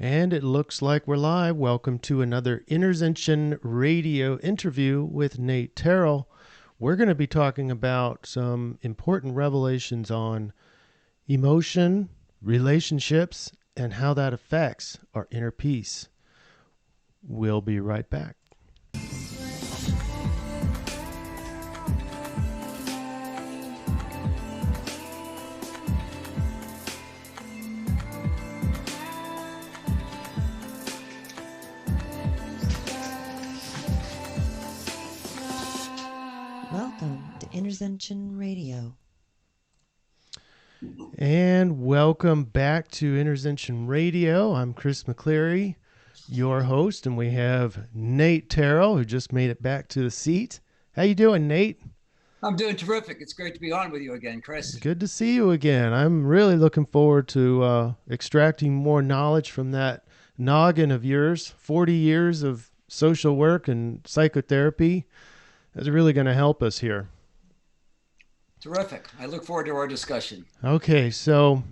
And it looks like we're live. Welcome to another InnerZension Radio interview with Nate Terrell. We're going to be talking about some important revelations on emotion, relationships, and how that affects our inner peace. We'll be right back. Welcome to InnerZension Radio. And welcome back to InnerZension Radio. I'm Chris McCleary, your host, and we have Nate Terrell, who just made it back to the seat. How you doing, Nate? I'm doing terrific. It's great to be on with you again, Chris. Good to see you again. I'm really looking forward to extracting more knowledge from that noggin of yours. 40 years of social work and psychotherapy. That's really going to help us here. Terrific. I look forward to our discussion. Okay, so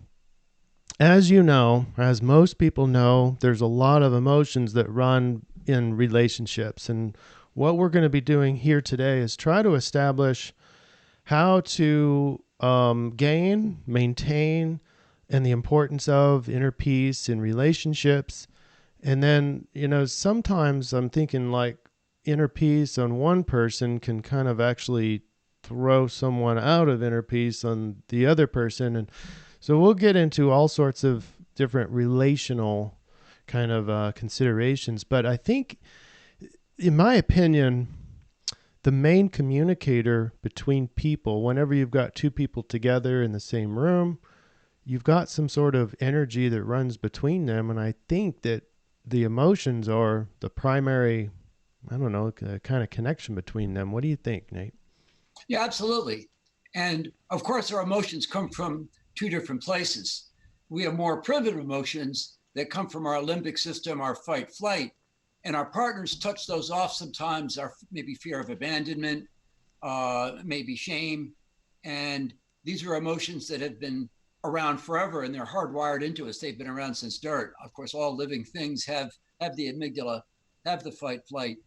as you know, as most people know, there's a lot of emotions that run in relationships. And what we're going to be doing here today is try to establish how to gain, maintain, and the importance of inner peace in relationships. And then, sometimes I'm thinking like inner peace on one person can kind of actually throw someone out of inner peace on the other person. And so we'll get into all sorts of different relational kind of considerations. But I think, in my opinion, the main communicator between people, whenever you've got two people together in the same room, you've got some sort of energy that runs between them. And I think that the emotions are the primary, kind of connection between them. What do you think, Nate? Yeah, absolutely. And of course, our emotions come from two different places. We have more primitive emotions that come from our limbic system, our fight, flight, and our partners touch those off sometimes, our maybe fear of abandonment, maybe shame. And these are emotions that have been around forever and they're hardwired into us. They've been around since dirt. Of course, all living things have the amygdala, have the fight, flight.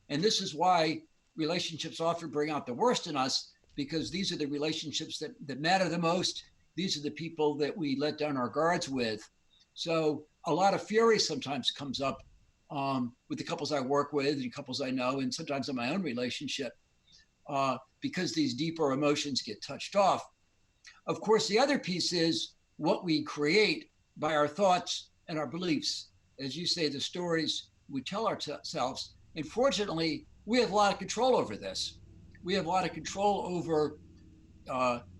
And this is why relationships often bring out the worst in us, because these are the relationships that matter the most. These are the people that we let down our guards with. So a lot of fury sometimes comes up with the couples I work with and couples I know, and sometimes in my own relationship, because these deeper emotions get touched off. Of course, the other piece is what we create by our thoughts and our beliefs. As you say, the stories we tell ourselves. And fortunately, we have a lot of control over this. We have a lot of control over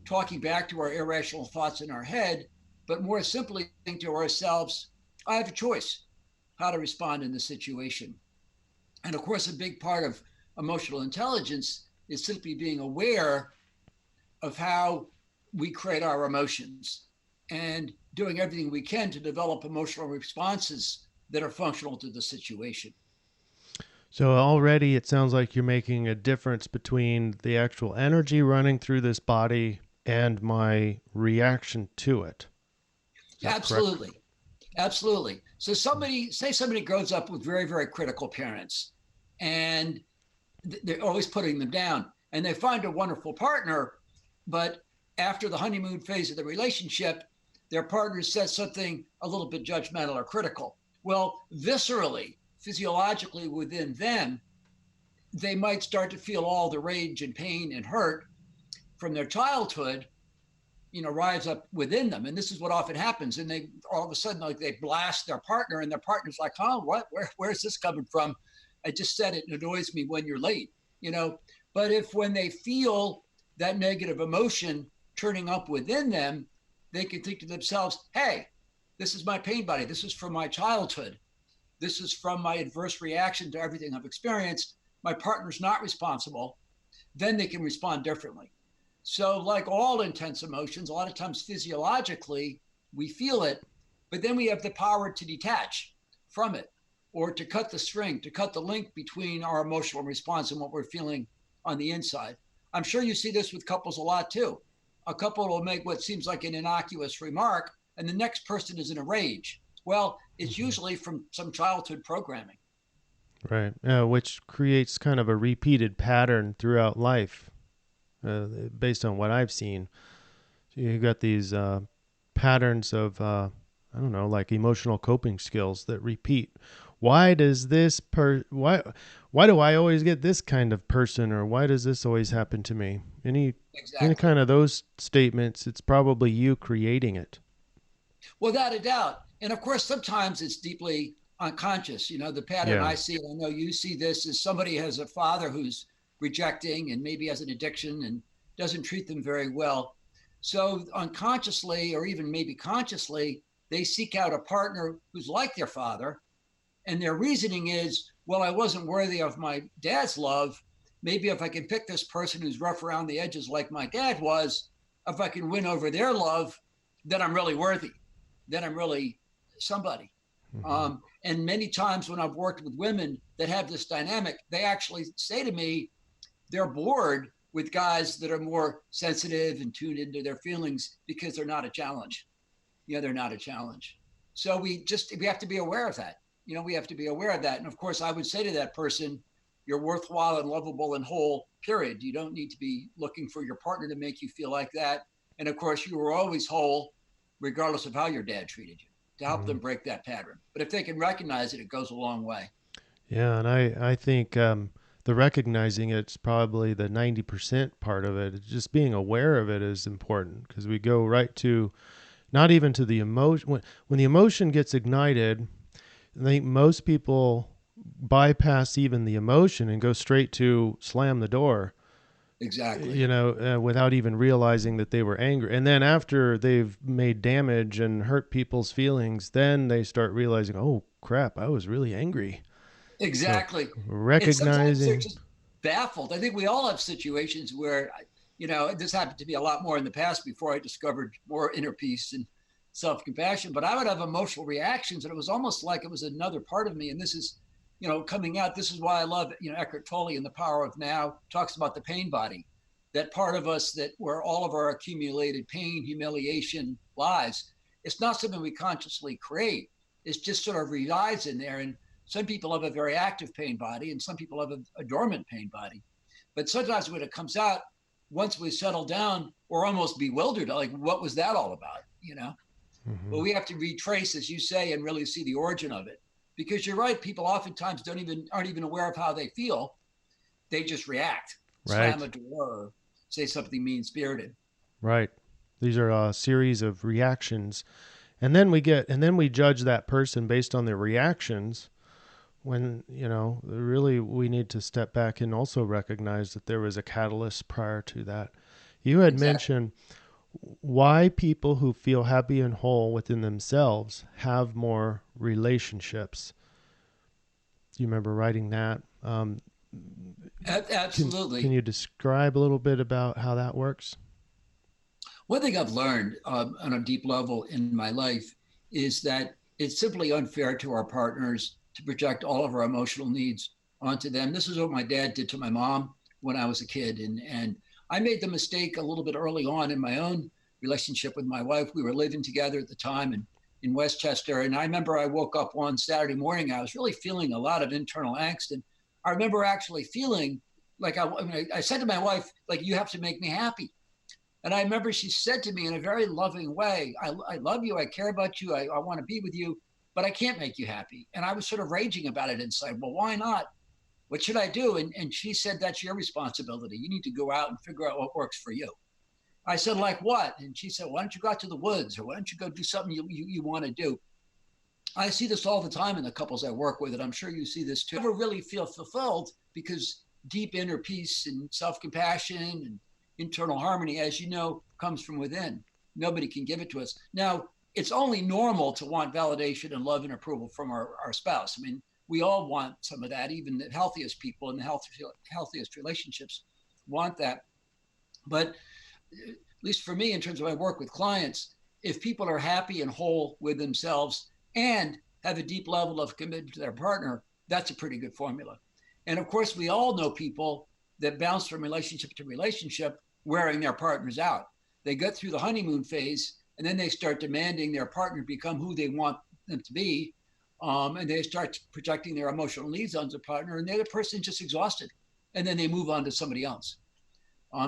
talking back to our irrational thoughts in our head, but more simply think to ourselves, I have a choice how to respond in this situation. And of course, a big part of emotional intelligence is simply being aware of how we create our emotions and doing everything we can to develop emotional responses that are functional to the situation. So already it sounds like you're making a difference between the actual energy running through this body and my reaction to it. Absolutely. Correct? Absolutely. So somebody grows up with very, very critical parents and they're always putting them down, and they find a wonderful partner, but after the honeymoon phase of the relationship, their partner says something a little bit judgmental or critical. Well, viscerally, physiologically within them, they might start to feel all the rage and pain and hurt from their childhood, rise up within them. And this is what often happens. And they all of a sudden, like, they blast their partner, and their partner's like, oh, what? Where's this coming from? I just said it annoys me when you're late, But if when they feel that negative emotion turning up within them, they can think to themselves, hey, this is my pain body. This is from my childhood. This is from my adverse reaction to everything I've experienced. My partner's not responsible. Then they can respond differently. So like all intense emotions, a lot of times physiologically, we feel it, but then we have the power to detach from it or to cut the string, to cut the link between our emotional response and what we're feeling on the inside. I'm sure you see this with couples a lot too. A couple will make what seems like an innocuous remark, and the next person is in a rage. Well, it's usually from some childhood programming. Right. Which creates kind of a repeated pattern throughout life, based on what I've seen. So you got these patterns of, I don't know, like emotional coping skills that repeat. Why does why do I always get this kind of person, or why does this always happen to me? Any Exactly. kind of those statements, it's probably you creating it. Without a doubt. And of course, sometimes it's deeply unconscious. You know, the pattern Yeah. I see, and I know you see this, is somebody has a father who's rejecting and maybe has an addiction and doesn't treat them very well. So unconsciously, or even maybe consciously, they seek out a partner who's like their father. And their reasoning is, well, I wasn't worthy of my dad's love. Maybe if I can pick this person who's rough around the edges like my dad was, if I can win over their love, then I'm really worthy. Then I'm really somebody. Mm-hmm. And many times when I've worked with women that have this dynamic, they actually say to me, they're bored with guys that are more sensitive and tuned into their feelings because they're not a challenge. They're not a challenge. So we have to be aware of that. We have to be aware of that. And of course, I would say to that person, you're worthwhile and lovable and whole, period. You don't need to be looking for your partner to make you feel like that. And of course, you were always whole, regardless of how your dad treated you, to help Mm-hmm. them break that pattern. But if they can recognize it, it goes a long way. Yeah, and I think the recognizing it's probably the 90% part of it. Just being aware of it is important, because we go right to not even to the emotion. When the emotion gets ignited, I think most people bypass even the emotion and go straight to slam the door, Exactly. without even realizing that they were angry. And then after they've made damage and hurt people's feelings, then they start realizing, oh crap, I was really angry. So Exactly. And sometimes they're recognizing. just baffled. I think we all have situations where, this happened to me a lot more in the past before I discovered more inner peace and self compassion. But I would have emotional reactions, and it was almost like it was another part of me. And this is, coming out. This is why I love, Eckhart Tolle in The Power of Now talks about the pain body, that part of us that where all of our accumulated pain, humiliation lies. It's not something we consciously create. It's just sort of resides in there. And some people have a very active pain body, and some people have a dormant pain body. But sometimes when it comes out, once we settle down, we're almost bewildered. Like, what was that all about? But Mhm. we have to retrace, as you say, and really see the origin of it. Because you're right, people oftentimes aren't even aware of how they feel. They just react, slam Right. a door, or say something mean spirited. Right. These are a series of reactions. And then we judge that person based on their reactions, when, really we need to step back and also recognize that there was a catalyst prior to that. You had Exactly. mentioned why people who feel happy and whole within themselves have more relationships. Do you remember writing that? Can Absolutely. you describe a little bit about how that works? One thing I've learned on a deep level in my life is that it's simply unfair to our partners to project all of our emotional needs onto them. This is what my dad did to my mom when I was a kid. And I made the mistake a little bit early on in my own relationship with my wife. We were living together at the time in Westchester. And I remember I woke up one Saturday morning. I was really feeling a lot of internal angst. And I remember actually feeling like I said to my wife, like, you have to make me happy. And I remember she said to me in a very loving way, I love you. I care about you. I want to be with you, but I can't make you happy. And I was sort of raging about it inside. Well, why not? What should I do? And she said, that's your responsibility. You need to go out and figure out what works for you. I said, like what? And she said, why don't you go out to the woods, or why don't you go do something you want to do? I see this all the time in the couples I work with, and I'm sure you see this too. Never really feel fulfilled because deep inner peace and self compassion and internal harmony, as you know, comes from within. Nobody can give it to us. Now, it's only normal to want validation and love and approval from our spouse. I mean, we all want some of that. Even the healthiest people in the healthiest relationships want that. But at least for me, in terms of my work with clients, if people are happy and whole with themselves and have a deep level of commitment to their partner, that's a pretty good formula. And of course, we all know people that bounce from relationship to relationship wearing their partners out. They get through the honeymoon phase, and then they start demanding their partner become who they want them to be. And they start projecting their emotional needs on the partner, and the other person just exhausted. And then they move on to somebody else.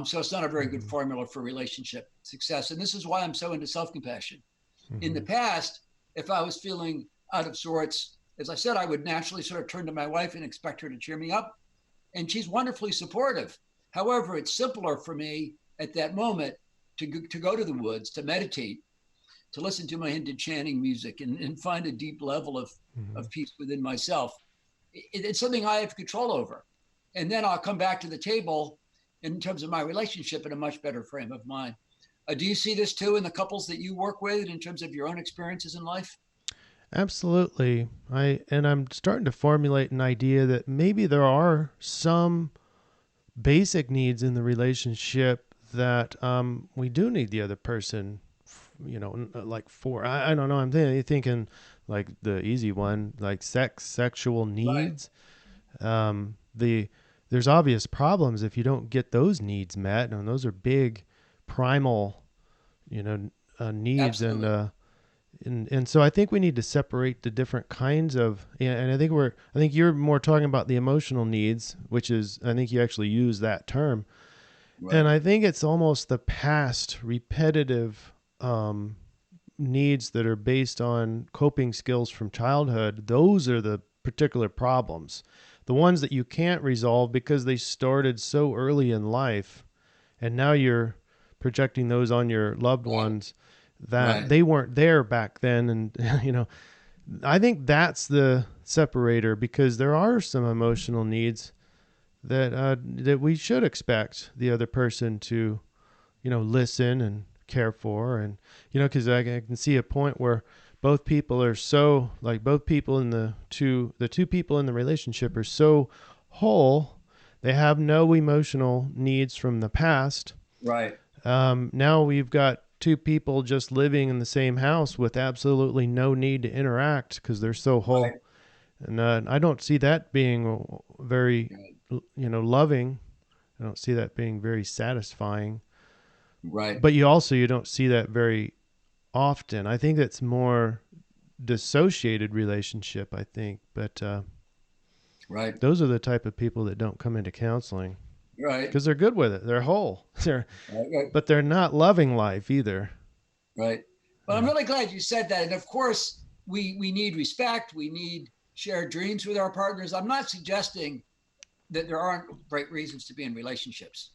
So it's not a very good formula for relationship success. And this is why I'm so into self-compassion. In the past, if I was feeling out of sorts, as I said, I would naturally sort of turn to my wife and expect her to cheer me up. And she's wonderfully supportive. However, it's simpler for me at that moment to go to the woods, to meditate, to listen to my Hindu chanting music and find a deep level of peace within myself. It's something I have control over. And then I'll come back to the table in terms of my relationship in a much better frame of mind. Do you see this too in the couples that you work with in terms of your own experiences in life? Absolutely. I'm starting to formulate an idea that maybe there are some basic needs in the relationship that we do need the other person, like for. I don't know. I'm thinking like the easy one, like sexual needs. Right. There's obvious problems if you don't get those needs met, and those are big, primal, needs. Absolutely. And so I think we need to separate the different kinds of, and I think you're more talking about the emotional needs, which is, I think you actually use that term. Right. And I think it's almost the past repetitive needs that are based on coping skills from childhood. Those are the particular problems. The ones that you can't resolve because they started so early in life, and now you're projecting those on your loved ones that they weren't there back then. And, I think that's the separator, because there are some emotional needs that we should expect the other person to, listen and care for. And, because I can see a point where both people are so, like, both people in the two people in the relationship are so whole, they have no emotional needs from the past. Right. Now we've got two people just living in the same house with absolutely no need to interact because they're so whole. Right. And I don't see that being very, loving. I don't see that being very satisfying. Right. But you don't see that very often. I think it's more dissociated relationship, I think. But right. Those are the type of people that don't come into counseling. Right. Because they're good with it. They're whole. But they're not loving life either. Right. Well, I'm really glad you said that. And of course, we need respect. We need shared dreams with our partners. I'm not suggesting that there aren't great reasons to be in relationships.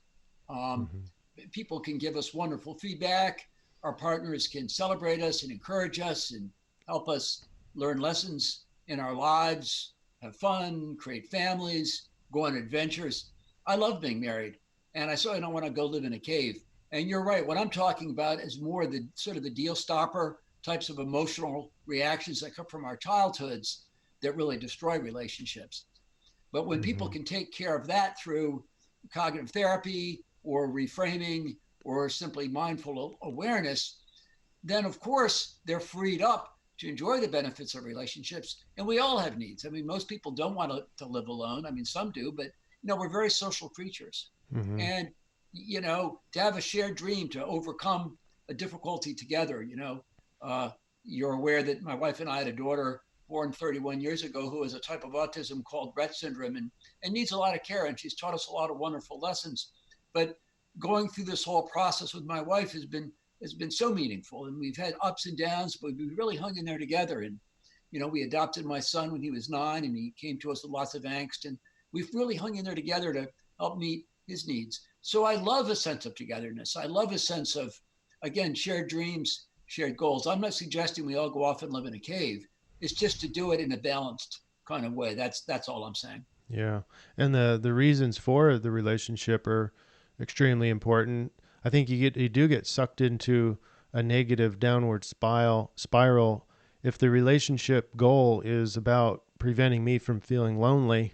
People can give us wonderful feedback. Our partners can celebrate us and encourage us and help us learn lessons in our lives, have fun, create families, go on adventures. I love being married, and I certainly don't want to go live in a cave. And you're right. What I'm talking about is more the sort of the deal stopper types of emotional reactions that come from our childhoods that really destroy relationships. But when people can take care of that through cognitive therapy or reframing or simply mindful awareness, then of course they're freed up to enjoy the benefits of relationships. And we all have needs. I mean, most people don't want to live alone. I mean, some do, but we're very social creatures. And to have a shared dream, to overcome a difficulty together. You're aware that my wife and I had a daughter born 31 years ago who has a type of autism called Rett syndrome and needs a lot of care. And she's taught us a lot of wonderful lessons. But going through this whole process with my wife has been so meaningful. And we've had ups and downs, but we've really hung in there together. And, we adopted my son when he was 9, and he came to us with lots of angst. And we've really hung in there together to help meet his needs. So I love a sense of togetherness. I love a sense of, again, shared dreams, shared goals. I'm not suggesting we all go off and live in a cave. It's just to do it in a balanced kind of way. That's all I'm saying. Yeah. And the reasons for the relationship are extremely important. I think you do get sucked into a negative downward spiral if the relationship goal is about preventing me from feeling lonely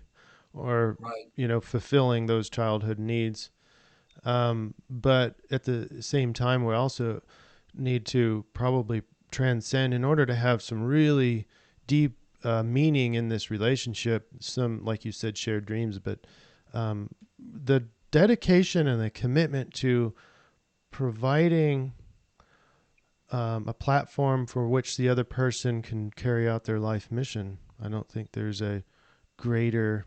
or, right. Fulfilling those childhood needs. But at the same time, we also need to probably transcend in order to have some really deep meaning in this relationship. Some, like you said, shared dreams, but the dedication and the commitment to providing a platform for which the other person can carry out their life mission. I don't think there's a greater,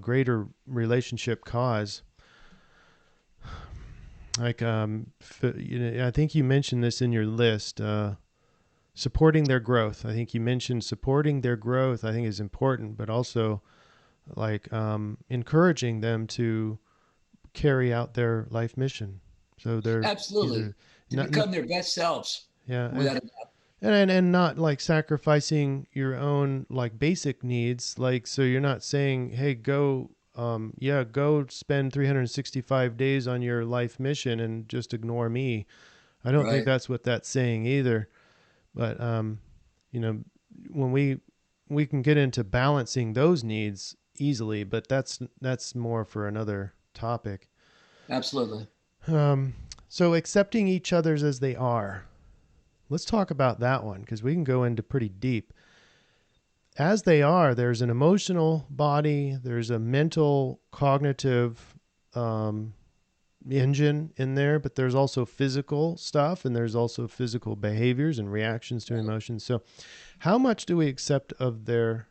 greater relationship cause. Like, I think you mentioned this in your list, supporting their growth. I think you mentioned supporting their growth, I think is important, but also like encouraging them to carry out their life mission. So they're Absolutely. either To not, become their best selves. yeah, Without a and not like sacrificing your own like basic needs. Like, so you're not saying, hey, go, go spend 365 days on your life mission and just ignore me. I don't think right. that's what that's saying either. But you know, when we can get into balancing those needs easily, but that's more for another topic. Absolutely. Um, so accepting each other's as they are. Let's talk about that one because we can go into pretty deep. As they are, there's an emotional body, there's a mental, cognitive um, engine in there, but there's also physical stuff and there's also physical behaviors and reactions to Right. emotions. So, how much do we accept of them?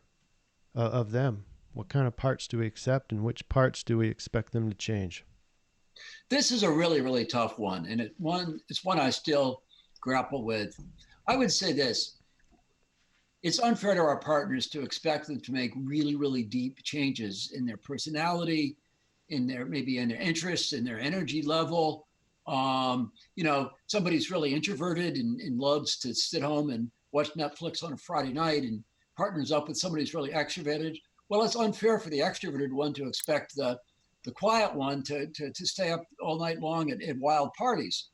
What kind of parts do we accept, and which parts do we expect them to change? This is a really, really tough one. And it's one I still grapple with. I would say this: it's unfair to our partners to expect them to make really, really deep changes in their personality, in their maybe in their interests, in their energy level. Somebody's really introverted and loves to sit home and watch Netflix on a Friday night and partners up with somebody who's really extroverted. Well, it's unfair for the extroverted one to expect the quiet one to stay up all night long at wild parties.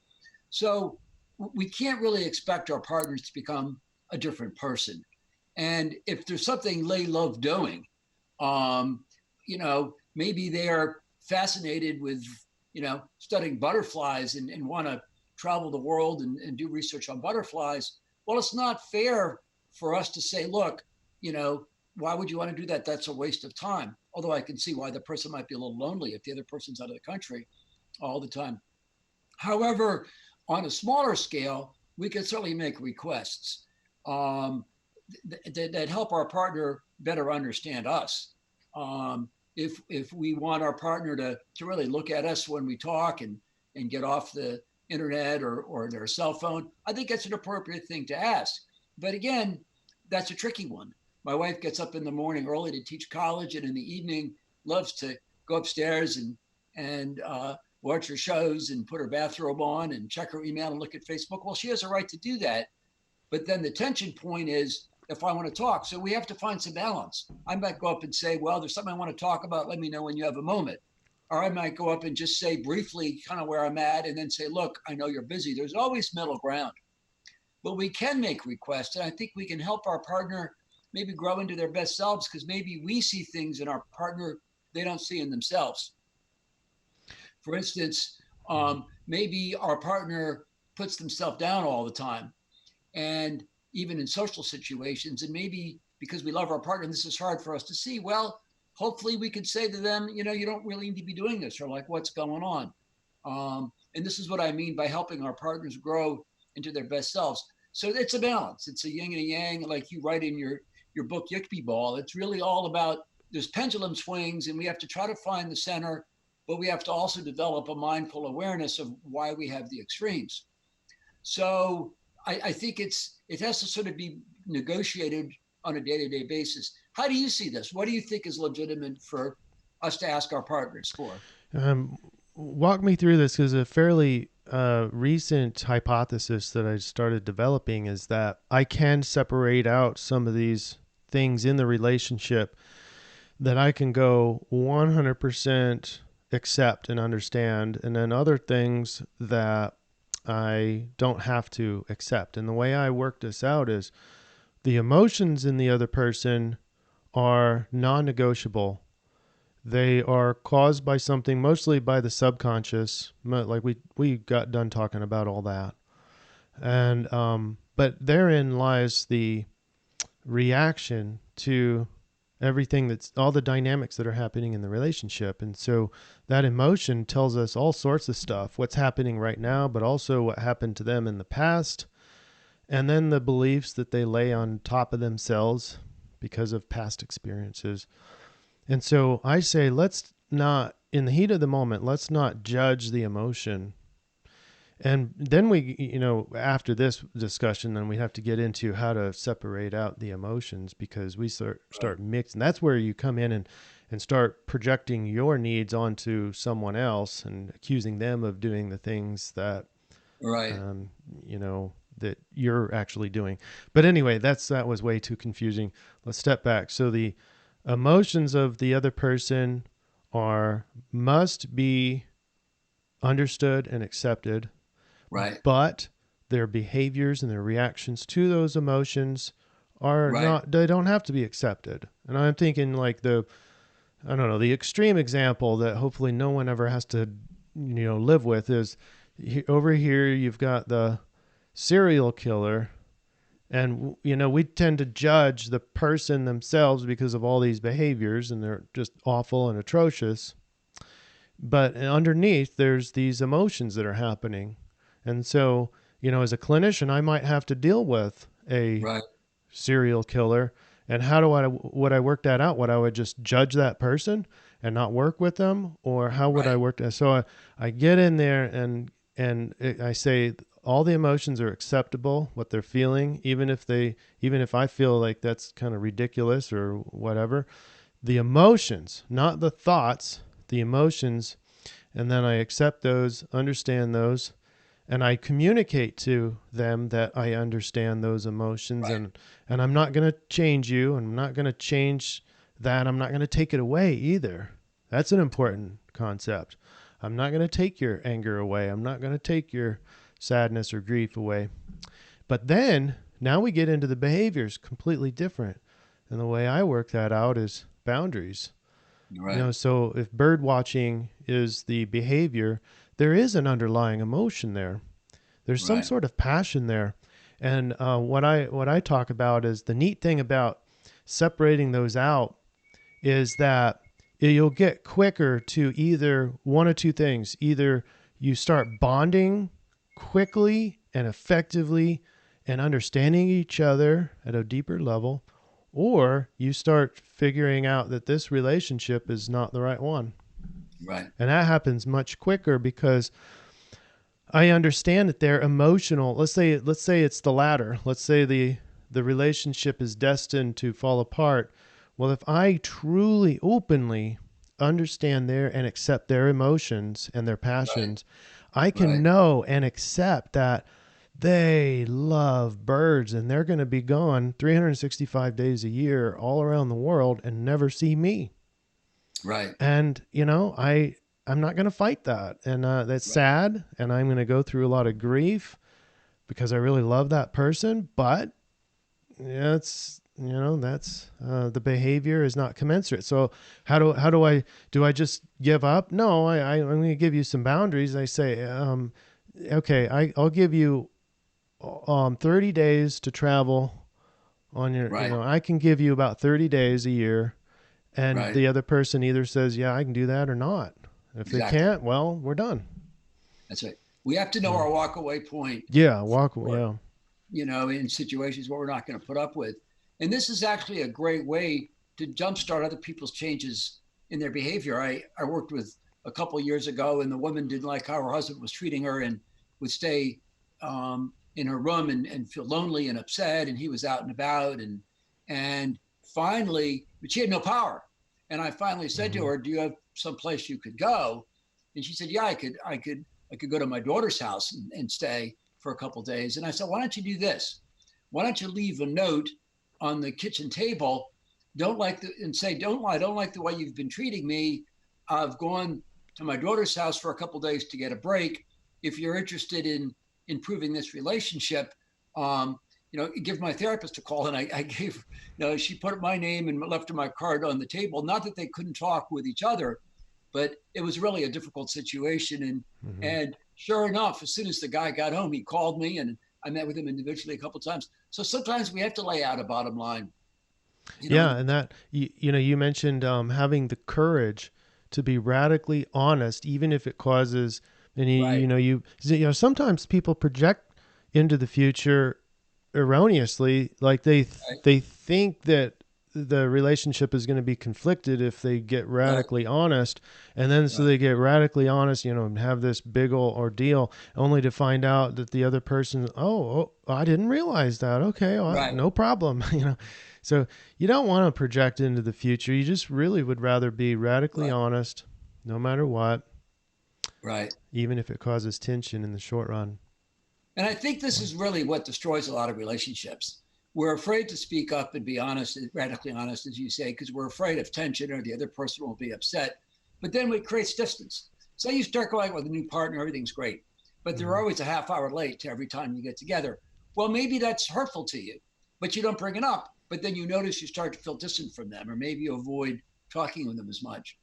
So we can't really expect our partners to become a different person. And if there's something they love doing, maybe they are fascinated with, studying butterflies and want to travel the world and do research on butterflies. Well, it's not fair for us to say, look, why would you want to do that? That's a waste of time. Although I can see why the person might be a little lonely if the other person's out of the country all the time. However, on a smaller scale, we can certainly make requests that help our partner better understand us. If we want our partner to really look at us when we talk and get off the internet or their cell phone, I think that's an appropriate thing to ask. But again, that's a tricky one. My wife gets up in the morning early to teach college, and in the evening loves to go upstairs and watch her shows and put her bathrobe on and check her email and look at Facebook. Well, she has a right to do that. But then the tension point is if I want to talk. So we have to find some balance. I might go up and say, well, there's something I want to talk about. Let me know when you have a moment. Or I might go up and just say briefly kind of where I'm at and then say, look, I know you're busy. There's always middle ground. But we can make requests. And I think we can help our partner maybe grow into their best selves because maybe we see things in our partner they don't see in themselves. For instance, maybe our partner puts themselves down all the time. And even in social situations, and maybe because we love our partner, and this is hard for us to see, well, hopefully we could say to them, you don't really need to be doing this, or like, what's going on? And this is what I mean by helping our partners grow into their best selves. So it's a balance. It's a yin and a yang, like you write in your book, Yickby Ball. It's really all about there's pendulum swings, and we have to try to find the center, but we have to also develop a mindful awareness of why we have the extremes. So I think it has to sort of be negotiated on a day-to-day basis. How do you see this? What do you think is legitimate for us to ask our partners for? Walk me through this because a fairly recent hypothesis that I started developing is that I can separate out some of these things in the relationship that I can go 100% accept and understand, and then other things that I don't have to accept. And the way I work this out is the emotions in the other person are non-negotiable. They are caused by something, mostly by the subconscious. Like we got done talking about all that. And but therein lies the reaction to everything that's all the dynamics that are happening in the relationship. And so that emotion tells us all sorts of stuff, what's happening right now, but also what happened to them in the past. And then the beliefs that they lay on top of themselves because of past experiences. And so I say, let's not, in the heat of the moment, let's not judge the emotion. And then after this discussion, then we have to get into how to separate out the emotions, because we start mixing. That's where you come in and start projecting your needs onto someone else and accusing them of doing the things that, Right. That you're actually doing. But anyway, that was way too confusing. Let's step back. So the emotions of the other person must be understood and accepted. Right. But their behaviors and their reactions to those emotions they don't have to be accepted. And I'm thinking like the extreme example that hopefully no one ever has to, live with is over here you've got the serial killer, and, we tend to judge the person themselves because of all these behaviors, and they're just awful and atrocious. But underneath, there's these emotions that are happening. And so, as a clinician, I might have to deal with a serial killer. And would I work that out? Would I just judge that person and not work with them? Or how would I work that? So I get in there and I say all the emotions are acceptable, what they're feeling, even if I feel like that's kind of ridiculous or whatever. The emotions, not the thoughts, the emotions, and then I accept those, understand those, and I communicate to them that I understand those emotions, and I'm not going to change you, and I'm not going to change that. I'm not going to take it away either. That's an important concept. I'm not going to take your anger away. I'm not going to take your sadness or grief away. But then now we get into the behaviors, completely different. And the way I work that out is boundaries. Right. So if bird watching is the behavior, there is an underlying emotion there. There's some sort of passion there. And what I talk about is the neat thing about separating those out is that you'll get quicker to either one of two things. Either you start bonding quickly and effectively and understanding each other at a deeper level, or you start figuring out that this relationship is not the right one. Right. And that happens much quicker because I understand that they're emotional. Let's say it's the latter. Let's say the relationship is destined to fall apart. Well, if I truly, openly understand and accept their emotions and their passions, I can know and accept that they love birds and they're going to be gone 365 days a year all around the world and never see me. Right. And, I'm not going to fight that. And that's sad. And I'm going to go through a lot of grief because I really love that person. But it's, that's the behavior is not commensurate. So how do I just give up? No, I'm going to give you some boundaries. I say, okay, I'll give you 30 days to travel on your, I can give you about 30 days a year. And the other person either says, yeah, I can do that or not. If they can't, well, we're done. That's right. We have to know our walk away point. Yeah, walk away. Yeah. In situations where we're not going to put up with. And this is actually a great way to jumpstart other people's changes in their behavior. I worked with a couple of years ago, and the woman didn't like how her husband was treating her and would stay in her room and feel lonely and upset. And he was out and about. And finally, but she had no power. And I finally said to her, do you have some place you could go? And she said, yeah, I could go to my daughter's house and stay for a couple of days. And I said, why don't you do this? Why don't you leave a note on the kitchen table? Don't like the way you've been treating me. I've gone to my daughter's house for a couple of days to get a break. If you're interested in improving this relationship, give my therapist a call. And I gave, she put my name and left her my card on the table. Not that they couldn't talk with each other, but it was really a difficult situation. And sure enough, as soon as the guy got home, he called me and I met with him individually a couple of times. So sometimes we have to lay out a bottom line. You know, Yeah, and and that you mentioned having the courage to be radically honest, even if it causes. And right, sometimes people project into the future erroneously, like right, they think that the relationship is going to be conflicted if they get right, radically honest, and then so right, they get radically honest, and have this big old ordeal, only to find out that the other person, oh, I didn't realize that. Okay, well, right, no problem. So you don't want to project into the future. You just really would rather be radically right, honest, no matter what, right. even if it causes tension in the short run. And I think this is really what destroys a lot of relationships. We're afraid to speak up and be honest, radically honest, as you say, because we're afraid of tension or the other person will be upset. But then it creates distance. Say you start going with a new partner, everything's great, but they're Mhm. always a half hour late to every time you get together. Well, maybe that's hurtful to you, but you don't bring it up. But then you notice you start to feel distant from them, or maybe you avoid talking with them as much.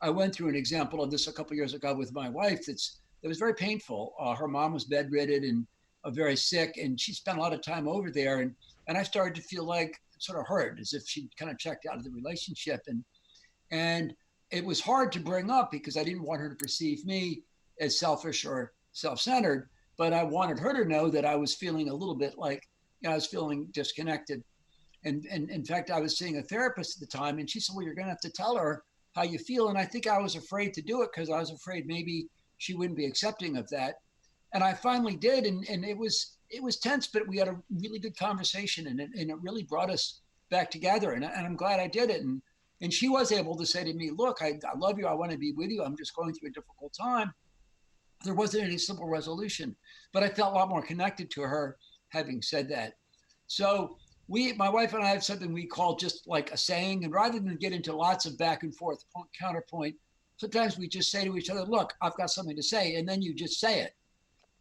I went through an example of this a couple of years ago with my wife. That was very painful. Her mom was bedridden and very sick, and she spent a lot of time over there. And I started to feel like sort of hurt, as if she kind of checked out of the relationship. And it was hard to bring up because I didn't want her to perceive me as selfish or self-centered, but I wanted her to know that I was feeling a little bit like I was feeling disconnected. And in fact, I was seeing a therapist at the time, and she said, "Well, you're going to have to tell her how you feel." And I think I was afraid to do it because I was afraid maybe she wouldn't be accepting of that. And I finally did, and it was tense, but we had a really good conversation, and it really brought us back together. And I'm glad I did it. And she was able to say to me, "Look, I love you. I want to be with you. I'm just going through a difficult time." There wasn't any simple resolution, but I felt a lot more connected to her having said that. So my wife and I have something we call just like a saying, and rather than get into lots of back and forth counterpoint, sometimes we just say to each other, "Look, I've got something to say," and then you just say it,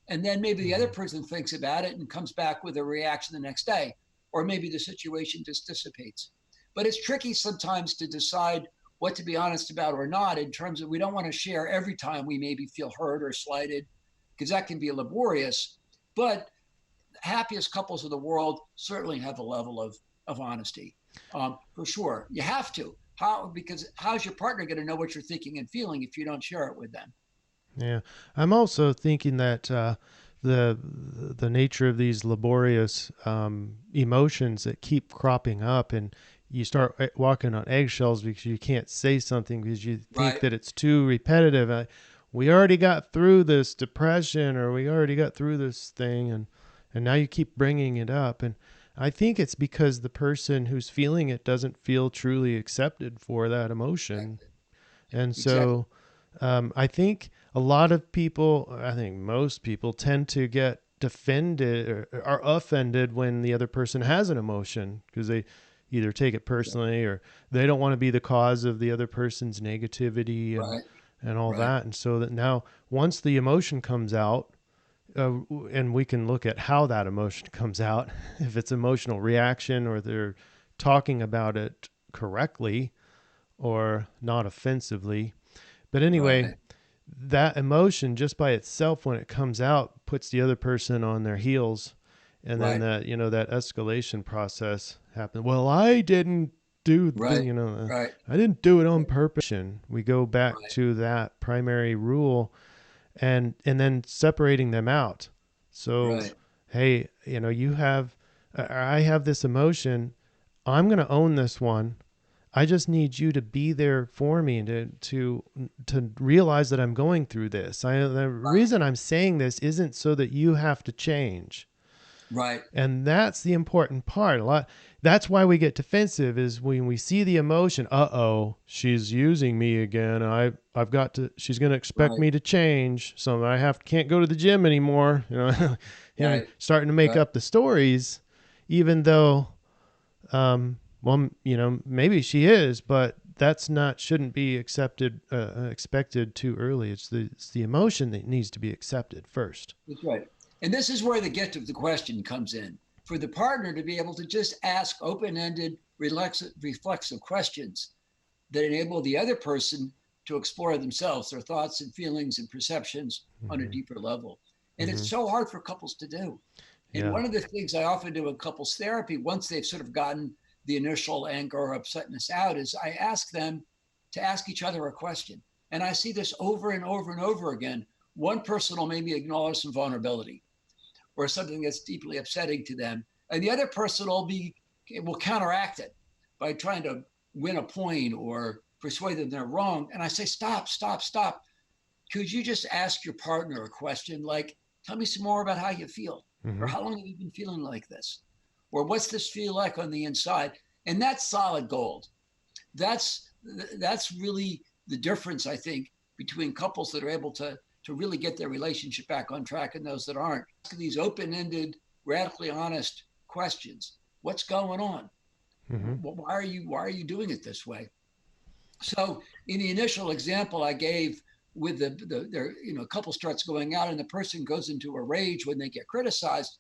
and then maybe the other Mhm. person thinks about it and comes back with a reaction the next day, or maybe the situation just dissipates. But it's tricky sometimes to decide what to be honest about or not, in terms of we don't want to share every time we maybe feel hurt or slighted, because that can be laborious. But happiest couples of the world certainly have a level of honesty, for sure. You have to. How? Because how's your partner going to know what you're thinking and feeling if you don't share it with them? Yeah, I'm also thinking that the nature of these laborious emotions that keep cropping up, and you start walking on eggshells because you can't say something because you think Right, that it's too repetitive. We already got through this depression, or we already got through this thing, and now you keep bringing it up. And I think it's because the person who's feeling it doesn't feel truly accepted for that emotion. exactly, And exactly. so I think a lot of people, I think most people tend to get defended or are offended when the other person has an emotion because they either take it personally or they don't want to be the cause of the other person's negativity Right, and all right, that. And so that now once the emotion comes out, and we can look at how that emotion comes out, if it's emotional reaction or they're talking about it correctly or not offensively. But anyway, right, that emotion just by itself, when it comes out, puts the other person on their heels. And then right, that escalation process happens. Well, I didn't do right, right, I didn't do it on purpose. We go back right, to that primary rule, and then separating them out. So, right, hey, I have this emotion. I'm going to own this one. I just need you to be there for me and to realize that I'm going through this. The reason I'm saying this isn't so that you have to change. right, And that's the important part. That's why we get defensive is when we see the emotion, uh-oh, she's using me again. I've got to she's going to expect right, me to change. So can't go to the gym anymore, right, starting to make right. up the stories even though well, maybe she is, but that's not shouldn't be expected too early. It's the emotion that needs to be accepted first. That's right. And this is where the gift of the question comes in. For the partner to be able to just ask open-ended, reflexive questions that enable the other person to explore themselves, their thoughts and feelings and perceptions on a Hmm. deeper level. And Hmm. it's so hard for couples to do. And Yeah. one of the things I often do in couples therapy, once they've sort of gotten the initial anger or upsetness out is I ask them to ask each other a question. And I see this over and over and over again. One person will maybe acknowledge some vulnerability or something that's deeply upsetting to them. And the other person will counteract it by trying to win a point or persuade them they're wrong. And I say, stop. Could you just ask your partner a question like, tell me some more about how you feel? Or how long have you been feeling like this? Or what's this feel like on the inside? And that's solid gold. That's really the difference, I think, between couples that are able to really get their relationship back on track and those that aren't. These open-ended, radically honest questions. What's going on? Why are you doing it this way? So in the initial example I gave with the couple starts going out and the person goes into a rage when they get criticized,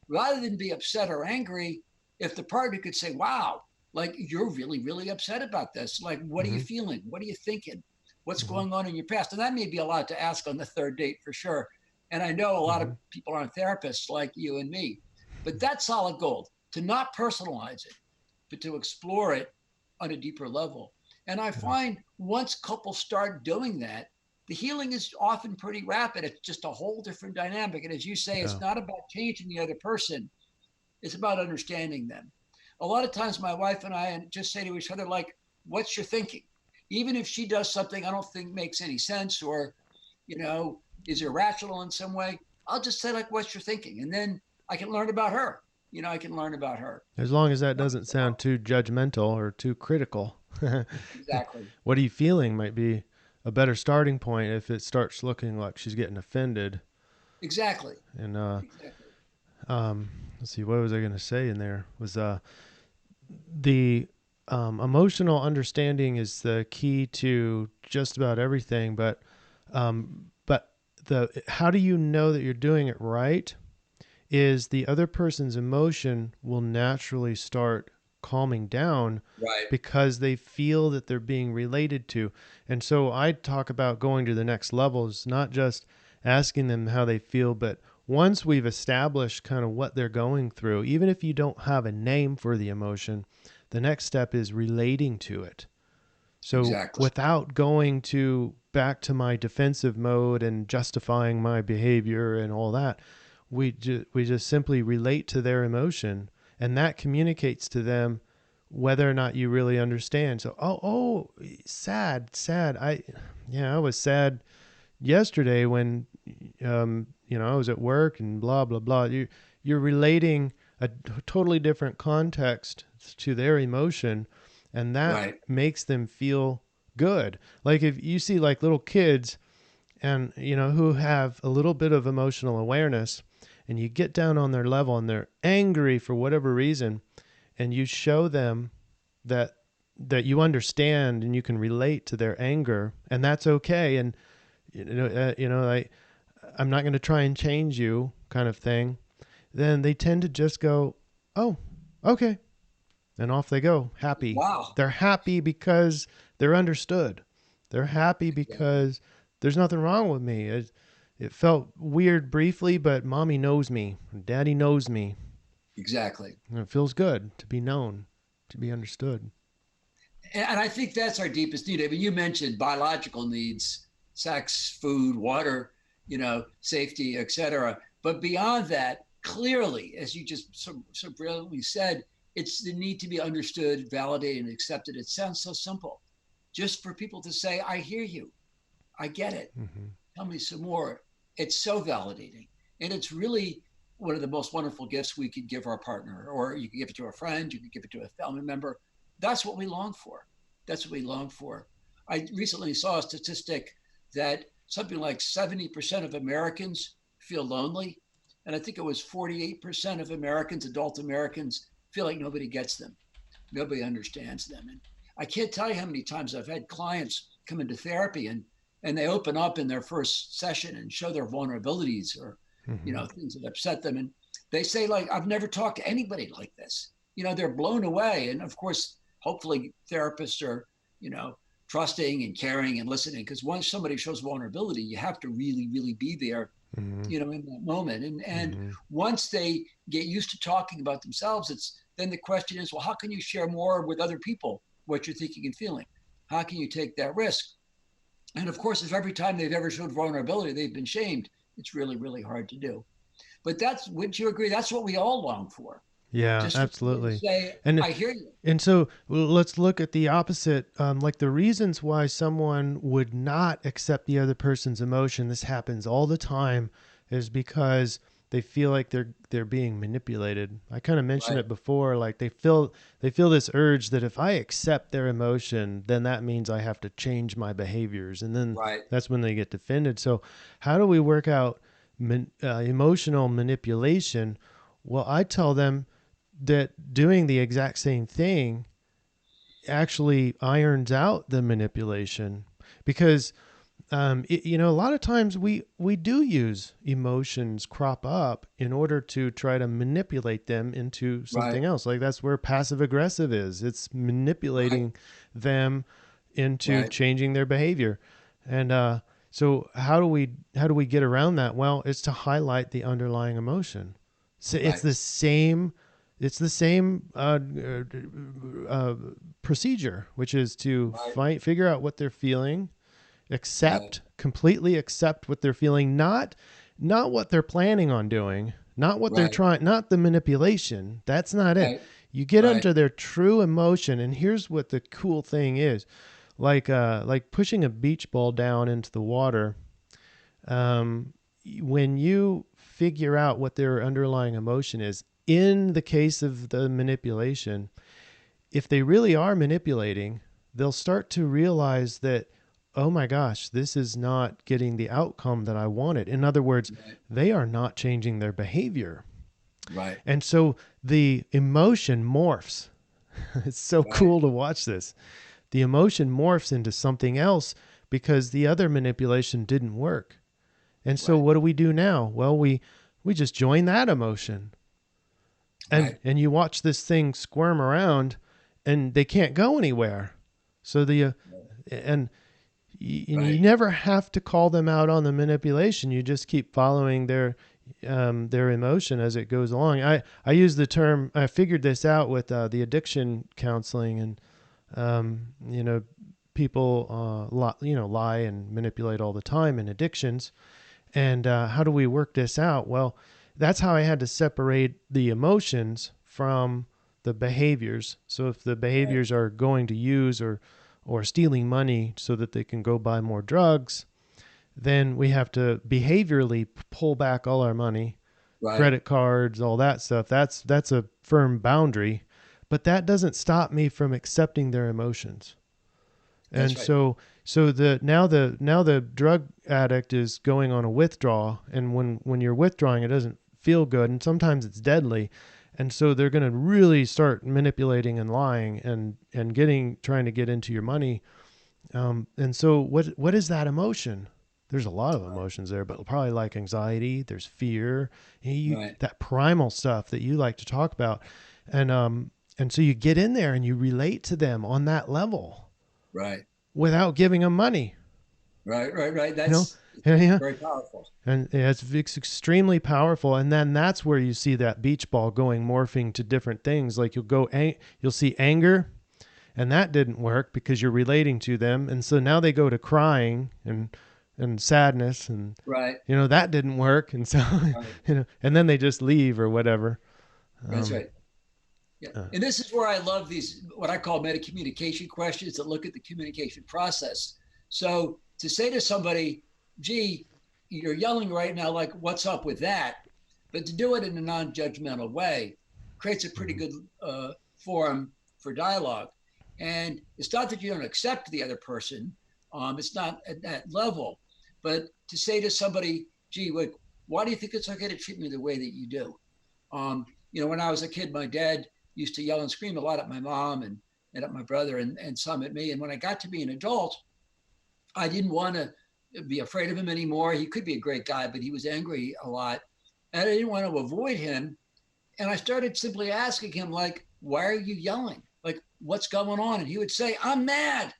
rather than be upset or angry, if the partner could say, wow, like you're really, really upset about this. Like, what are you feeling? What are you thinking? What's going on in your past? And that may be a lot to ask on the third date for sure. And I know a lot of people aren't therapists like you and me, but that's solid gold, to not personalize it, but to explore it on a deeper level. And I find once couples start doing that, the healing is often pretty rapid. It's just a whole different dynamic. And as you say, it's not about changing the other person. It's about understanding them. A lot of times my wife and I just say to each other, like, what's your thinking? Even if she does something I don't think makes any sense or, is irrational in some way, I'll just say, like, what's your thinking? And then I can learn about her. As long as that doesn't sound too judgmental or too critical. Exactly. What are you feeling might be a better starting point if it starts looking like she's getting offended. Exactly. And let's see, what was I going to say in there? Was the emotional understanding is the key to just about everything, but the how do you know that you're doing it right is the other person's emotion will naturally start calming down, right, because they feel that they're being related to. And so I talk about going to the next levels, not just asking them how they feel, but once we've established kind of what they're going through, even if you don't have a name for the emotion, the next step is relating to it. So without going back to my defensive mode and justifying my behavior and all that, we just simply relate to their emotion, and that communicates to them whether or not you really understand. So, sad. I was sad yesterday when, I was at work and blah, blah, blah. You're relating a totally different context to their emotion, and that makes them feel good. Like if you see like little kids and, who have a little bit of emotional awareness, and you get down on their level and they're angry for whatever reason, and you show them that you understand and you can relate to their anger, and that's okay. And, I'm not going to try and change you kind of thing. Then they tend to just go, oh, okay. And off they go, happy. Wow. They're happy because they're understood. They're happy because there's nothing wrong with me. It felt weird briefly, but mommy knows me. Daddy knows me. Exactly. And it feels good to be known, to be understood. And I think that's our deepest need. I mean, you mentioned biological needs, sex, food, water, safety, et cetera. But beyond that, clearly, as you just so brilliantly said, it's the need to be understood, validated, and accepted. It sounds so simple. Just for people to say, I hear you. I get it. Mm-hmm. Tell me some more. It's so validating. And it's really one of the most wonderful gifts we could give our partner, or you could give it to a friend, you could give it to a family member. That's what we long for. That's what we long for. I recently saw a statistic that something like 70% of Americans feel lonely. And I think it was 48% of Americans, adult Americans, feel like nobody gets them. Nobody understands them. And I can't tell you how many times I've had clients come into therapy and they open up in their first session and show their vulnerabilities or, things that upset them. And they say, like, I've never talked to anybody like this. They're blown away. And of course, hopefully therapists are, trusting and caring and listening, because once somebody shows vulnerability, you have to really, really be there, in that moment. And once they get used to talking about themselves, then the question is, well, how can you share more with other people what you're thinking and feeling? How can you take that risk? And of course, if every time they've ever showed vulnerability, they've been shamed, it's really, really hard to do. But wouldn't you agree? That's what we all long for. Yeah, Just for people to absolutely. say, And I hear you. and so let's look at the opposite. Like the reasons why someone would not accept the other person's emotion. This happens all the time, is because they feel like they're being manipulated. I kind of mentioned Right, it before. Like they feel this urge that if I accept their emotion, then that means I have to change my behaviors, and then right, that's when they get defended. So how do we work out emotional manipulation? Well, I tell them that doing the exact same thing actually irons out the manipulation, because a lot of times we do use emotions crop up in order to try to manipulate them into right, something else. Like that's where passive aggressive is. It's right, manipulating them into right, changing their behavior. And so how do we get around that? Well, it's to highlight the underlying emotion. So it's right, the same procedure, which is to right, figure out what they're feeling, right, completely accept what they're feeling, not what they're planning on doing, not what they're right, trying, not the manipulation. That's not it. right, You get right, under their true emotion, and here's what the cool thing is. Like pushing a beach ball down into the water. Um, when you figure out what their underlying emotion is, in the case of the manipulation, if they really are manipulating, they'll start to realize that, oh my gosh, this is not getting the outcome that I wanted. In other words, right, they are not changing their behavior. right, And so the emotion morphs. It's so right, cool to watch this. The emotion morphs into something else because the other manipulation didn't work. And so right, what do we do now? Well, we just join that emotion. And right, you watch this thing squirm around and they can't go anywhere. So and you right, never have to call them out on the manipulation. You just keep following their emotion as it goes along. I use the term, I figured this out with the addiction counseling, and people lie and manipulate all the time in addictions. And how do we work this out? Well, that's how I had to separate the emotions from the behaviors. So if the right, behaviors are going to use or stealing money so that they can go buy more drugs, then we have to behaviorally pull back all our money, right. credit cards, all that stuff. That's a firm boundary, but that doesn't stop me from accepting their emotions. That's And right. so the drug addict is going on a withdrawal, and when you're withdrawing, it doesn't feel good, and sometimes it's deadly. And so they're going to really start manipulating and lying and trying to get into your money. And so what is that emotion? There's a lot of Right, emotions there, but probably like anxiety, there's fear, right, that primal stuff that you like to talk about. And so you get in there and you relate to them on that level right, without giving them money, right, right, right. you know? That's Yeah. very powerful. And it's extremely powerful. And then that's where you see that beach ball morphing to different things. Like you'll see anger, and that didn't work because you're relating to them. And so now they go to crying and sadness, and Right, that didn't work. And so, right. and then they just leave or whatever. That's Um, right. Yeah. uh, And this is where I love these, what I call meta communication questions that look at the communication process. So to say to somebody, gee, you're yelling right now, like, what's up with that? But to do it in a non judgmental way creates a pretty mhm. good forum for dialogue. And it's not that you don't accept the other person, it's not at that level. But to say to somebody, gee, like, why do you think it's okay to treat me the way that you do? When I was a kid, my dad used to yell and scream a lot at my mom and at my brother and some at me. And when I got to be an adult, I didn't want to be afraid of him anymore. He could be a great guy, but he was angry a lot. And I didn't want to avoid him. And I started simply asking him, like, why are you yelling? Like, what's going on? And he would say, I'm mad.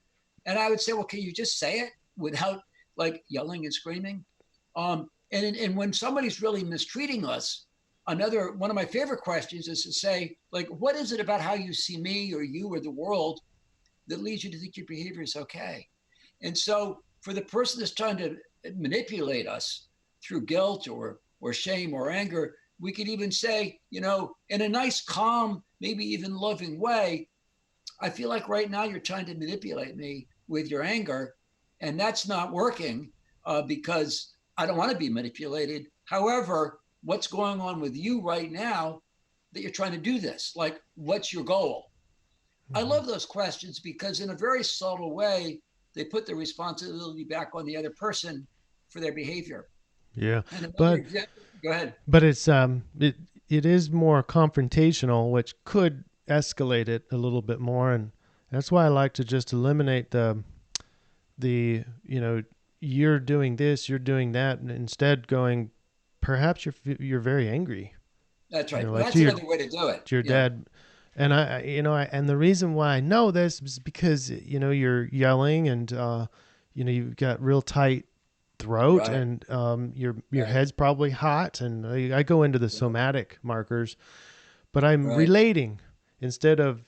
And I would say, well, can you just say it without like yelling and screaming? And when somebody's really mistreating us, another one of my favorite questions is to say, like, what is it about how you see me or you or the world that leads you to think your behavior is okay? And so for the person that's trying to manipulate us through guilt or shame or anger, we could even say, in a nice, calm, maybe even loving way, I feel like right now you're trying to manipulate me with your anger, and that's not working because I don't want to be manipulated. However, what's going on with you right now that you're trying to do this? Like, what's your goal? I love those questions because in a very subtle way, they put the responsibility back on the other person for their behavior. Yeah. And another But example, go ahead. but it is more confrontational, which could escalate it a little bit more, and that's why I like to just eliminate the you're doing this, you're doing that, and instead going, perhaps you're very angry, That's right. Well, like that's another way to do it. to your dad. And and the reason why I know this is because you're yelling, and you've got real tight throat, Right. and your Right. head's probably hot, and I go into the somatic markers, but I'm Right. relating instead of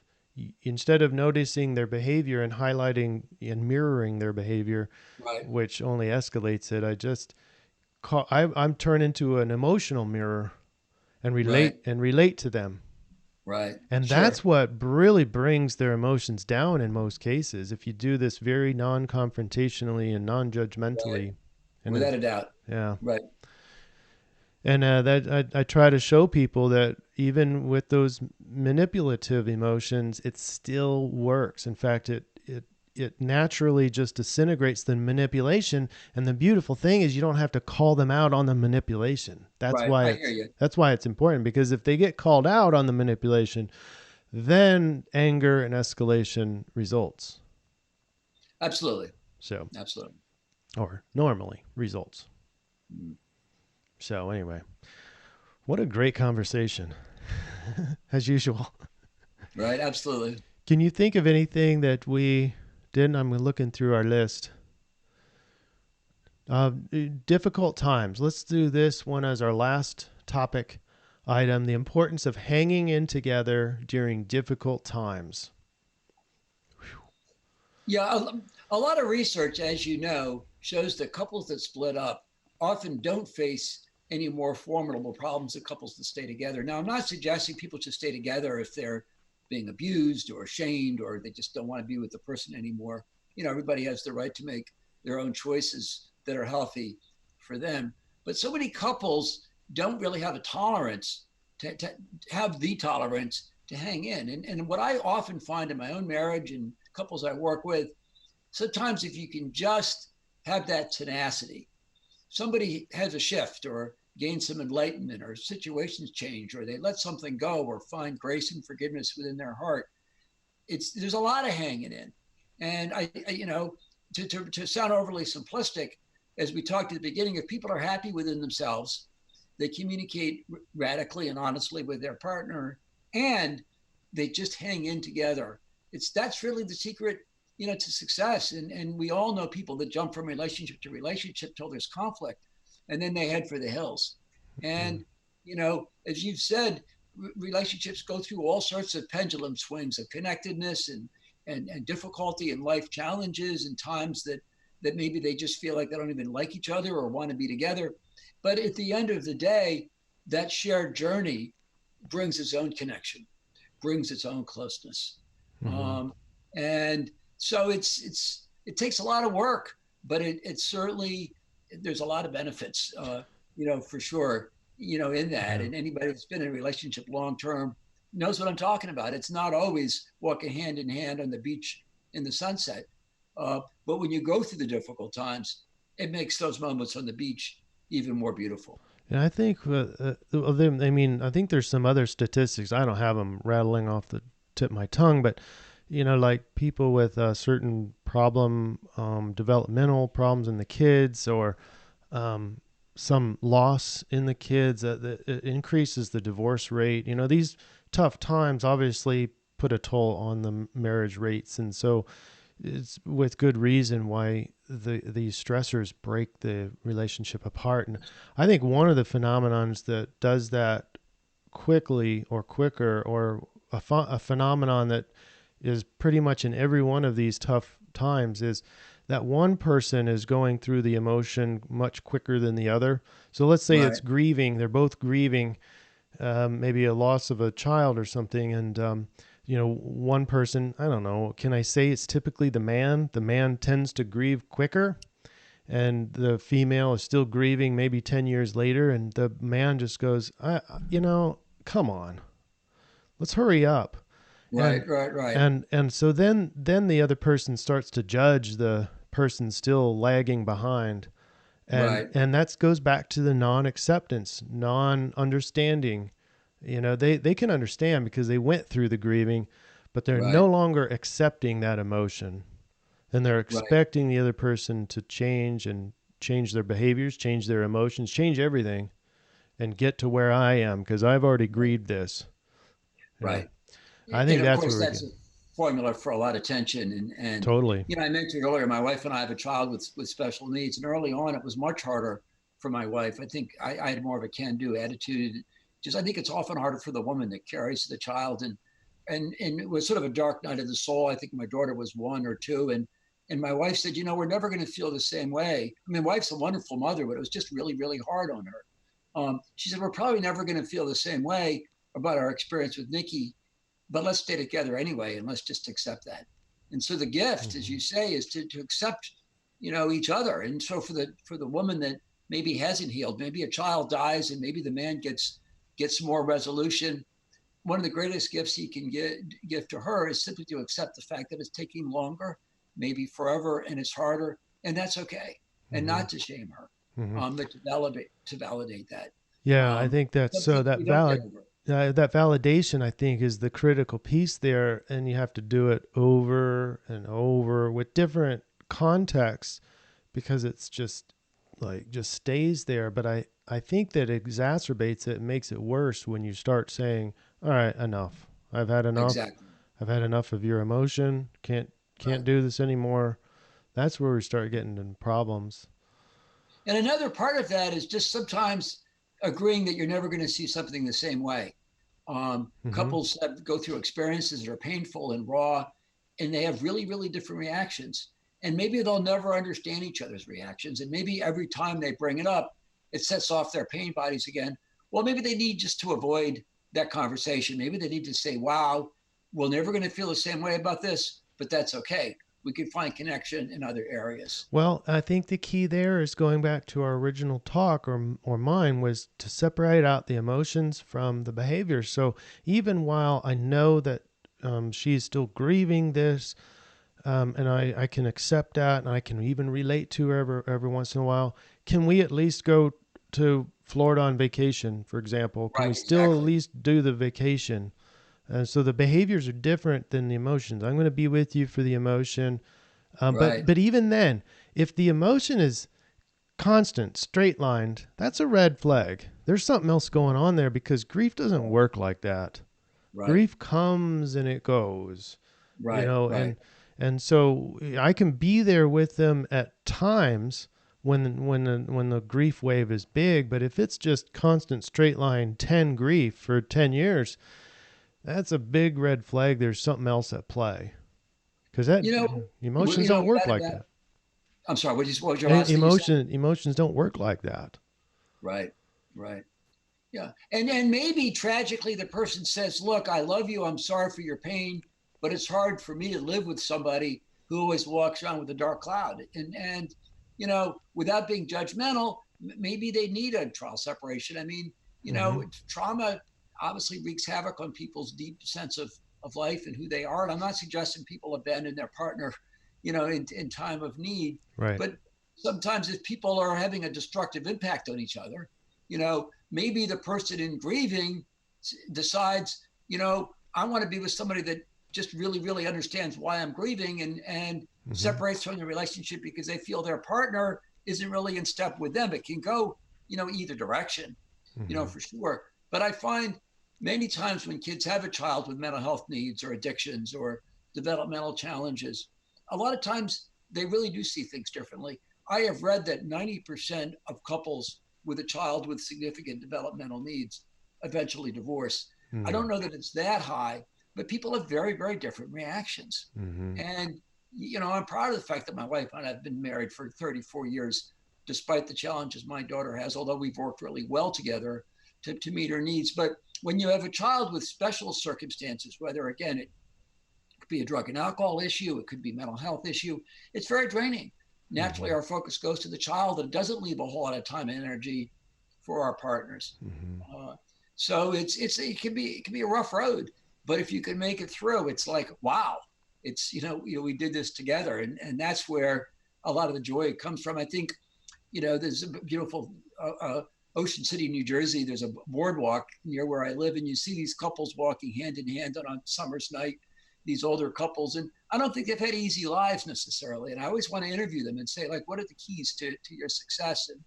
noticing their behavior and highlighting and mirroring their behavior, Right. which only escalates it. I'm turned into an emotional mirror and Right. relate to them. Right. And Sure. that's what really brings their emotions down in most cases. If you do this very non-confrontationally and Right. non-judgmentally, and Without a doubt. yeah, Right. and that I try to show people that even with those manipulative emotions, it still works. In fact, it naturally just disintegrates the manipulation. And the beautiful thing is you don't have to call them out on the manipulation. Right. I hear you. That's why it's important, because if they get called out on the manipulation, then anger and escalation results. Absolutely. So, Absolutely. or normally results. So anyway, what a great conversation, as usual. Right. Absolutely. Can you think of anything that we didn't? I'm looking through our list. Difficult times. Let's do this one as our last topic item: the importance of hanging in together during difficult times. Yeah. A lot of research, as you know, shows that couples that split up often don't face any more formidable problems than couples that stay together. Now, I'm not suggesting people should stay together if they're being abused or shamed or they just don't want to be with the person anymore. Everybody has the right to make their own choices that are healthy for them. But so many couples don't really have a tolerance to have the tolerance to hang in. And what I often find in my own marriage and couples I work with, sometimes if you can just have that tenacity, somebody has a shift or gains some enlightenment or situations change or they let something go or find grace and forgiveness within their heart, there's a lot of hanging in. And to sound overly simplistic, as we talked at the beginning, if people are happy within themselves, they communicate radically and honestly with their partner, and they just hang in together. That's really the secret, to success. And we all know people that jump from relationship to relationship till there's conflict, and then they head for the hills. And as you've said, relationships go through all sorts of pendulum swings of connectedness and difficulty and life challenges and times that maybe they just feel like they don't even like each other or want to be together. But at the end of the day, that shared journey brings its own connection, brings its own closeness. And so it takes a lot of work, but it certainly, there's a lot of benefits, for sure, in that. And anybody that's been in a relationship long-term knows what I'm talking about. It's not always walking hand in hand on the beach in the sunset. But when you go through the difficult times, it makes those moments on the beach even more beautiful. And I think, I think there's some other statistics. I don't have them rattling off the tip of my tongue, but like people with a certain problem, developmental problems in the kids, or some loss in the kids, it increases the divorce rate. These tough times obviously put a toll on the marriage rates, and so it's with good reason why these stressors break the relationship apart. And I think one of the phenomenons that does that quickly or quicker, or a phenomenon that is pretty much in every one of these tough times, is that one person is going through the emotion much quicker than the other. So let's say Right. it's grieving. They're both grieving, maybe a loss of a child or something. And, one person, I don't know, can I say it's typically the man? The man tends to grieve quicker, and the female is still grieving maybe 10 years later. And the man just goes, come on, let's hurry up. Right. And, Right. Right. and so then the other person starts to judge the person still lagging behind. And Right. that goes back to the non-acceptance, non-understanding. They can understand because they went through the grieving, but they're no Right. longer accepting that emotion. And they're Right. expecting the other person to change, and change their behaviors, change their emotions, change everything, and get to where I am because I've already grieved this. Right. I And think of that's where course, we that's get. a formula for a lot of tension. And Totally. I mentioned earlier, my wife and I have a child with special needs, and early on, it was much harder for my wife. I think I had more of a can-do attitude. Just I think it's often harder for the woman that carries the child, and it was sort of a dark night of the soul. I think my daughter was 1 or 2, and my wife said, we're never going to feel the same way. I mean, wife's a wonderful mother, but it was just really, really hard on her. She said, we're probably never going to feel the same way about our experience with Nikki, but let's stay together anyway, and let's just accept that. And so the gift, as Mm-hmm. you say, is to accept, each other. And so for the woman that maybe hasn't healed, maybe a child dies, and maybe the man gets more resolution. One of the greatest gifts he can give to her is simply to accept the fact that it's taking longer, maybe forever, and it's harder, and that's okay, and Mm-hmm. not to shame her, Mm-hmm. but to validate that. Yeah, I think that's Some so things that we don't get valid over. that validation, I think, is the critical piece there, and you have to do it over and over with different contexts because it's just stays there. But I think that exacerbates it and makes it worse when you start saying, "All right, enough. I've had enough. Exactly. I've had enough of your emotion. Can't Right. do this anymore." That's where we start getting into problems. And another part of that is just sometimes agreeing that you're never going to see something the same way. Mm-hmm. Couples go through experiences that are painful and raw, and they have really, really different reactions. And maybe they'll never understand each other's reactions. And maybe every time they bring it up, it sets off their pain bodies again. Well, maybe they need just to avoid that conversation. Maybe they need to say, wow, we're never going to feel the same way about this, but that's okay. We can find connection in other areas. Well, I think the key there is going back to our original talk, or mine, was to separate out the emotions from the behaviors. So even while I know that she's still grieving this, and I can accept that, and I can even relate to her every once in a while, can we at least go to Florida on vacation, for example? Can we Right, still at exactly. least do the vacation? So the behaviors are different than the emotions. I'm going to be with you for the emotion. But Right. but even then, if the emotion is constant, straight lined, that's a red flag. There's something else going on there because grief doesn't work like that. Right. Grief comes and it goes, Right. Right. and so I can be there with them at times when the grief wave is big, but if it's just constant straight line 10 grief for 10 years, that's a big red flag. There's something else at play because that You know, emotions don't work like that that. I'm sorry. What was your last thing you said? Emotions don't work like that. Right. Right. Yeah. And maybe tragically the person says, "Look, I love you. I'm sorry for your pain, but it's hard for me to live with somebody who always walks around with a dark cloud." And without being judgmental, maybe they need a trial separation. I mean, Mm-hmm. trauma obviously wreaks havoc on people's deep sense of life and who they are. And I'm not suggesting people abandon their partner, in time of need, Right. but sometimes if people are having a destructive impact on each other, maybe the person in grieving decides, I want to be with somebody that just really, really understands why I'm grieving, and Mm-hmm. separates from the relationship because they feel their partner isn't really in step with them. It can go, either direction, Mm-hmm. for sure. But I find many times when kids have a child with mental health needs or addictions or developmental challenges, a lot of times they really do see things differently. I have read that 90% of couples with a child with significant developmental needs eventually divorce. I Mm-hmm. don't know that it's that high, but people have very, very different reactions. Mm-hmm. And, I'm proud of the fact that my wife and I have been married for 34 years, despite the challenges my daughter has, although we've worked really well together to meet her needs. But when you have a child with special circumstances, whether, again, it could be a drug and alcohol issue, it could be a mental health issue, it's very draining. Naturally, Mm-hmm. our focus goes to the child, and it doesn't leave a whole lot of time and energy for our partners. Mm-hmm. So it can be a rough road, but if you can make it through, it's like, wow, it's we did this together, and that's where a lot of the joy comes from. I think there's a beautiful Ocean City, New Jersey. There's a boardwalk near where I live, and you see these couples walking hand in hand on a summer's night. These older couples, and I don't think they've had easy lives necessarily. And I always want to interview them and say, like, what are the keys to your success? And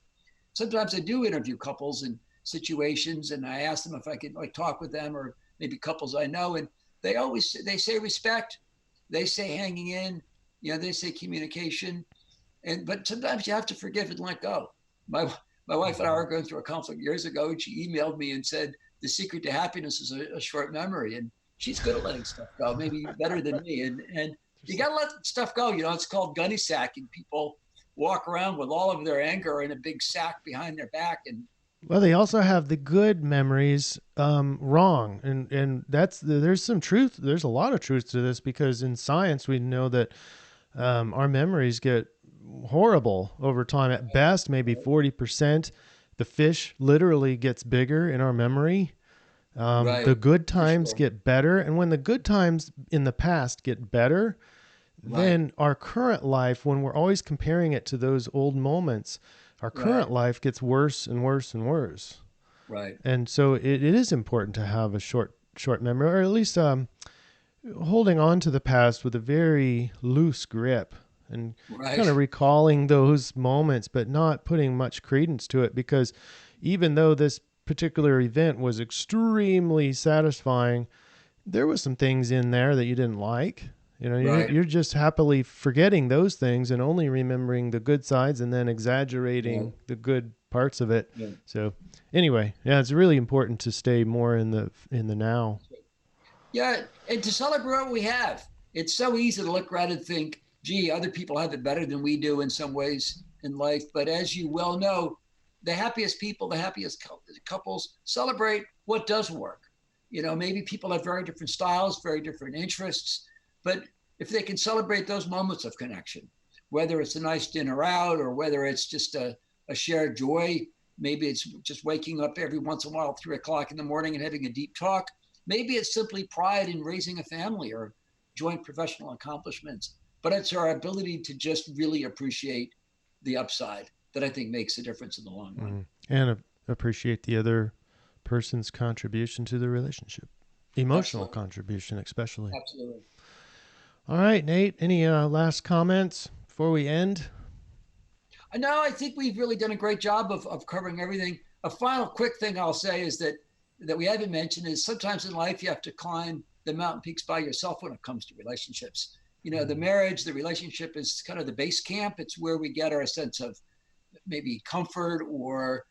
sometimes I do interview couples and situations, and I ask them if I could like talk with them, or maybe couples I know, and they say respect, they say hanging in, they say communication, but sometimes you have to forgive and let go. My wife and I were going through a conflict years ago, and she emailed me and said the secret to happiness is a short memory, and she's good at letting stuff go, maybe better than me, and you got to let stuff go. It's called gunny sacking. People walk around with all of their anger in a big sack behind their back, and Well, they also have the good memories wrong, and there's some truth. There's a lot of truth to this because in science we know that our memories get horrible over time. At best, maybe 40%. The fish literally gets bigger in our memory. right, The good for times sure, get better, and when the good times in the past get better, right, then our current life, when we're always comparing it to those old moments, our current right, life gets worse and worse and worse. right, And so it is important to have a short memory, or at least holding on to the past with a very loose grip and kind right, of recalling those moments, but not putting much credence to it, because even though this particular event was extremely satisfying, there was some things in there that you didn't like. right, You're just happily forgetting those things and only remembering the good sides and then right, exaggerating the good parts of it. yeah. So anyway, yeah, it's really important to stay more in the now. Yeah, and to celebrate what we have. It's so easy to look around and think, gee, other people have it better than we do in some ways in life. But as you well know, the happiest people, the happiest couples celebrate what does work. Maybe people have very different styles, very different interests, but if they can celebrate those moments of connection, whether it's a nice dinner out or whether it's just a shared joy, maybe it's just waking up every once in a while, 3 o'clock in the morning and having a deep talk. Maybe it's simply pride in raising a family or joint professional accomplishments, but it's our ability to just really appreciate the upside that I think makes a difference in the long run. And appreciate the other person's contribution to the relationship, emotional Absolutely. contribution, especially. Absolutely. All right, Nate, any last comments before we end? No, I think we've really done a great job of covering everything. A final quick thing I'll say is that we haven't mentioned is sometimes in life you have to climb the mountain peaks by yourself when it comes to relationships. The marriage, the relationship is kind of the base camp. It's where we get our sense of maybe comfort or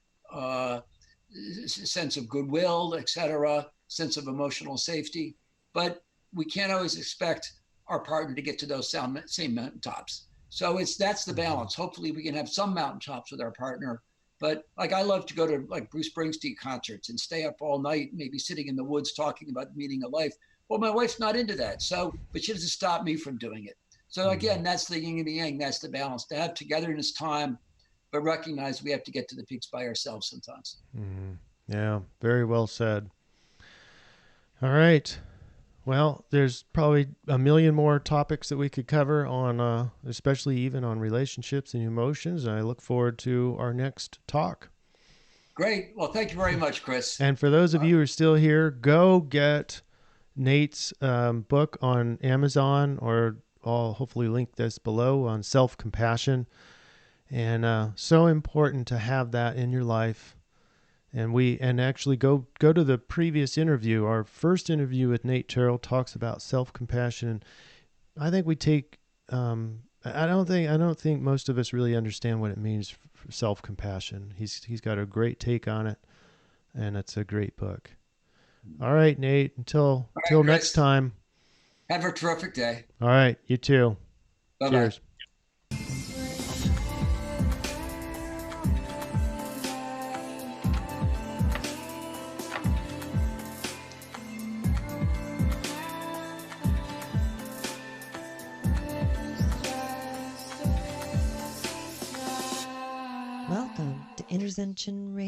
sense of goodwill, etc., sense of emotional safety. But we can't always expect our partner to get to those same mountaintops. So that's the balance. Hopefully, we can have some mountaintops with our partner. But like I love to go to like Bruce Springsteen concerts and stay up all night, maybe sitting in the woods talking about the meaning of life. Well, my wife's not into that, but she doesn't stop me from doing it. So again, that's the yin and the yang. That's the balance to have togetherness time, but recognize we have to get to the peaks by ourselves sometimes. Mm-hmm. Yeah, very well said. All right. Well, there's probably a million more topics that we could cover on, especially even on relationships and emotions. I look forward to our next talk. Great. Well, thank you very much, Chris. And for those of you who are still here, go get Nate's book on Amazon, or I'll hopefully link this below, on self-compassion. And so important to have that in your life. And actually go to the previous interview. Our first interview with Nate Terrell talks about self-compassion. I think we take I don't think most of us really understand what it means for self-compassion. He's got a great take on it, and it's a great book. All right, Nate, until Chris. next time. Have a terrific day. All right, you too. Bye-bye. Cheers. Welcome to InnerZension Radio.